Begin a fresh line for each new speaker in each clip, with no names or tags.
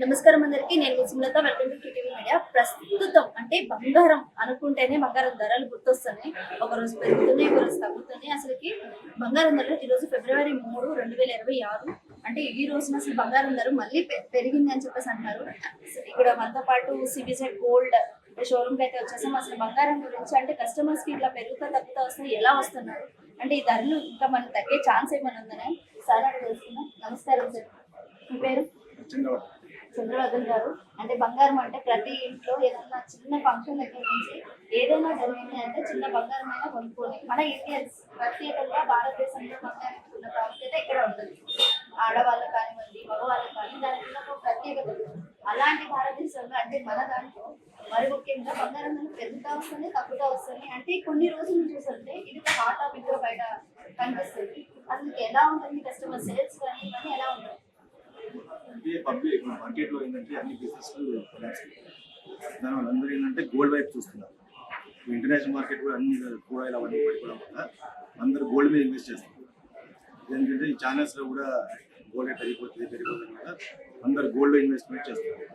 నమస్కారం అందరికీ. నేను మీ Sumalatha. Welcome to TTV media. ప్రస్తుతం అంటే బంగారం అనుకుంటేనే బంగారం ధరలు గుర్తొస్తున్నాయి. ఒక రోజు పెరుగుతున్నాయి, ఒక రోజు తగ్గుతున్నాయి. అసలుకి బంగారం ధరలు ఈరోజు ఫిబ్రవరి 3, 2026 అంటే ఈ రోజున అసలు బంగారం ధర మళ్ళీ పెరిగింది అని చెప్పేసి అంటున్నారు. ఇక్కడ మనతో పాటు సిబిజెడ్ గోల్డ్ షోరూమ్ కి అయితే వచ్చేసాం. అసలు బంగారం గురించి అంటే కస్టమర్స్ కి ఇట్లా పెరుగుతా తగ్గుతా వస్తున్నాయి, ఎలా వస్తున్నారు అంటే ఈ ధరలు ఇంకా మనకు తగ్గే ఛాన్స్ ఏమైనా ఉందని సార్ అడిగి తెలుసుకున్నాం. నమస్కారం సార్, మీ పేరు? చంద్రవర్ధన్ గారు. అంటే బంగారం అంటే ప్రతి ఇంట్లో ఏదన్నా చిన్న ఫంక్షన్ దగ్గర నుంచి ఏదైనా జరిగింది అంటే చిన్న బంగారం అయినా కొనుక్కోవాలి. మన ఇండియన్స్ ప్రత్యేకంగా భారతదేశంలో బంగారానికి ఉన్న ప్రాముఖ్యత ఇక్కడ ఉంటుంది. ఆడవాళ్ళకి కానివ్వండి, మగవాళ్ళకి కానీ దానికి ఉన్న ఒక ప్రత్యేకత ఉంటుంది. అలాంటి భారతదేశంలో అంటే మన దాంట్లో మరి ముఖ్యంగా బంగారం పెరుగుతా వస్తుంది, తగ్గుతా వస్తుంది. అంటే కొన్ని రోజులు చూస్తుంటే ఇది ఒక హాట్ టాపిక్ గా బయట కనిపిస్తుంది. అసలు ఎలా ఉంటుంది కస్టమర్ సేల్స్ కానీ ఇవన్నీ ఎలా ఉంటుంది?
అంటే పబ్లిక్ మార్కెట్లో ఏంటంటే అన్ని బిజినెస్ దానివల్ల అందరూ ఏంటంటే గోల్డ్ వైపు చూస్తున్నారు. ఇంటర్నేషనల్ మార్కెట్ కూడా అన్ని కూరగాయలు అవన్నీ పడిపోవడం వల్ల అందరూ గోల్డ్ మీద ఇన్వెస్ట్ చేస్తారు. ఎందుకంటే ఈ ఛానల్స్లో కూడా గోల్డ్ రేట్ పెరిగిపోతుంది కదా, అందరు గోల్డ్ ఇన్వెస్ట్మెంట్ చేస్తారు.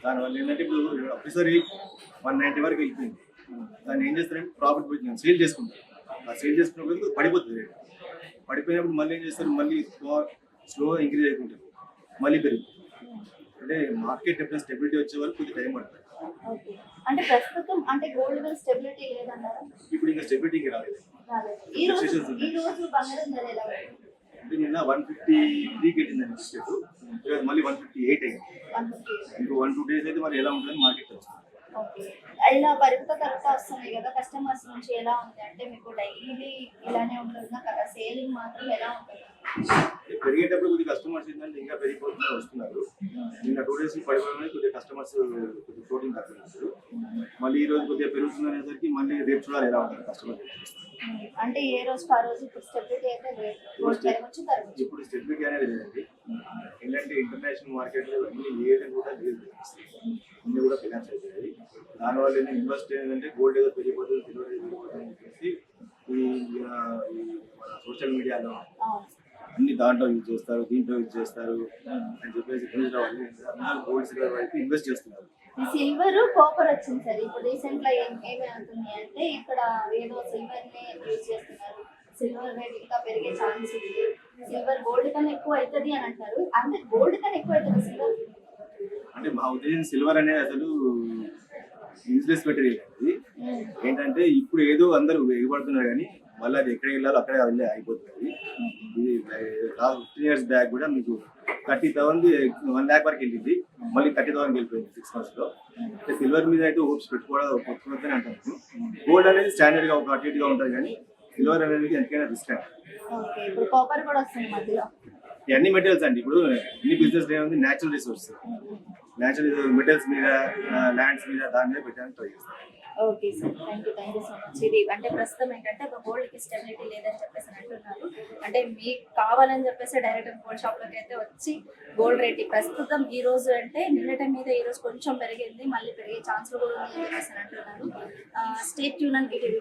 దానివల్ల ఏంటంటే ఇప్పుడు ఒకసారి 190 వరకు వెళ్ళిపోయింది. దాన్ని ఏం చేస్తారంటే ప్రాఫిట్ సేల్ చేసుకుంటారు. ఆ సేల్ చేసుకున్నప్పుడు పడిపోతుంది రేట్. పడిపోయినప్పుడు మళ్ళీ ఏం చేస్తారు, మళ్ళీ స్లో ఇంక్రీజ్ అవుతుంటుంది, మళ్ళీ పెరుగుతుంది. అంటే మార్కెట్ ఎప్పుడైనా స్టెబిలిటీ వచ్చే వరకు కొద్దిగా టైం పడుతుంది.
అంటే ప్రస్తుతం అంటే గోల్డ్ మీద స్టెబిలిటీ లేదన్నారు.
ఇప్పుడు ఇంకా స్టెబిలిటీకి రాలేదు.
ఈ రోజు బంగారం ధర ఎలా ఉంది?
అంటే నిన్న 153కి వెళ్ళిందండి మార్కెట్, ఈరోజు మళ్ళీ 158 అయింది. ఇంకో 1-2 డేస్ అయితే మరి ఎలా ఉంటుందని మార్కెట్ వస్తుంది.
ఇలా పెరుగుతా తరుగుతా వస్తున్నాయి కదా, కస్టమర్స్ నుంచి ఎలా ఉంది అంటే మీకు డైలీ ఇలానే ఉంటుందా కదా, సేలింగ్ మాత్రం ఎలా ఉంటుంది?
పెరిగేటప్పుడు కొద్దిగా కస్టమర్స్ ఏంటంటే ఇంకా పెరిగిపోతూనే వస్తున్నారు. నిన్న 2 డేస్ పడిపోయిన కొద్దిగా కస్టమర్స్ కొద్దిగా ఫ్లోటింగ్ తగ్గుతున్నారు. మళ్ళీ ఈ రోజు కొద్దిగా పెరుగుతుంది అనేసరికి మళ్ళీ రేపు చూడాలి ఎలా ఉంటుంది కస్టమర్.
అంటే ఏ రోజు ఆ రోజు ఇప్పుడు స్టెబిలిటీ అయితే
ఇప్పుడు స్టెబిలిటీ అనేది లేదండి. ఏంటంటే ఇంటర్నేషనల్ మార్కెట్లో అన్ని ఏది కూడా లేదు, అన్ని కూడా ఫినాన్స్ అవుతాయి. దానివల్ల నేను ఇన్వెస్ట్ ఏంటంటే గోల్డ్ ఏదో పెరిగిపోతుంది, సిల్వర్ ఏదో పెరిగిపోతుంది అని చెప్పేసి ఈ మన సోషల్ మీడియాలో అన్ని దాంట్లో యూజ్ చేస్తారు, దీంట్లో యూజ్ చేస్తారు అని చెప్పేసి అందరూ గోల్డ్ సిల్వర్ వైపు ఇన్వెస్ట్ చేస్తున్నారు.
సిల్వర్ కాపర్ వచ్చింది సార్. ఇప్పుడు రీసెంట్ గా ఏమవుతుంది అంటే ఇక్కడ ఏదో సిల్వర్ నే యూజ్ చేస్తున్నారు. సిల్వర్ రేట్ ఇంకా పెరిగే ఛాన్స్ ఉంది. సిల్వర్ గోల్డ్ కన్నా ఎక్కువ అవుతుంది అని అంటారు. అంటే గోల్డ్ కన్నా ఎక్కువ అవుతుంది సిల్వర్.
అంటే మా ఉద్దేశం సిల్వర్ అనేది అసలు యూజ్లెస్ మెటీరియల్ అది. ఏంటంటే ఇప్పుడు ఏదో అందరూ ఎగబడుతున్నారు కానీ మళ్ళీ అది ఎక్కడ వెళ్ళాలో అక్కడే వెళ్ళి అయిపోతుంది. ఇది 15 years బ్యాక్ కూడా మీకు 30,000 1 lakh వరకు వెళ్ళింది, మళ్ళీ 30,000 వెళ్ళిపోయింది 6 months లో. అంటే సిల్వర్ మీద అయితే హోప్స్ పెట్టుకోవద్దని అంటారు. గోల్డ్ అనేది స్టాండర్డ్ గా ఒక అటు ఇటుగా ఉంటుంది కానీ సిల్వర్ అనేది ఎంతకైనా రిస్క్ అండి.
ఇప్పుడు కాపర్ కూడా వస్తుంది మధ్యలో.
ఇవన్నీ మెటీరియల్స్ అండి. ఇప్పుడు ఇన్ని బిజినెస్ ఏముంది, న్యాచురల్ రిసోర్స్, న్యాచురల్ మెటీరియల్స్ మీద, ల్యాండ్స్ మీద, దాని మీద పెట్టడానికి ట్రై చేస్తాం.
Okay sir, thank you so much. ఇది అంటే ప్రస్తుతం ఏంటంటే ఒక గోల్డ్కి స్టెబిలిటీ లేదని చెప్పేసి అంటున్నారు. అంటే మీకు కావాలని చెప్పేసి డైరెక్ట్ గోల్డ్ షాప్లోకి అయితే వచ్చి గోల్డ్ రేట్ ప్రస్తుతం ఈ రోజు అంటే నిన్నటి మీద ఈ రోజు కొంచెం పెరిగింది, మళ్ళీ పెరిగే ఛాన్స్ కూడా ఉంది అని చెప్పేసి అంటున్నారు. Stay tune and TTV.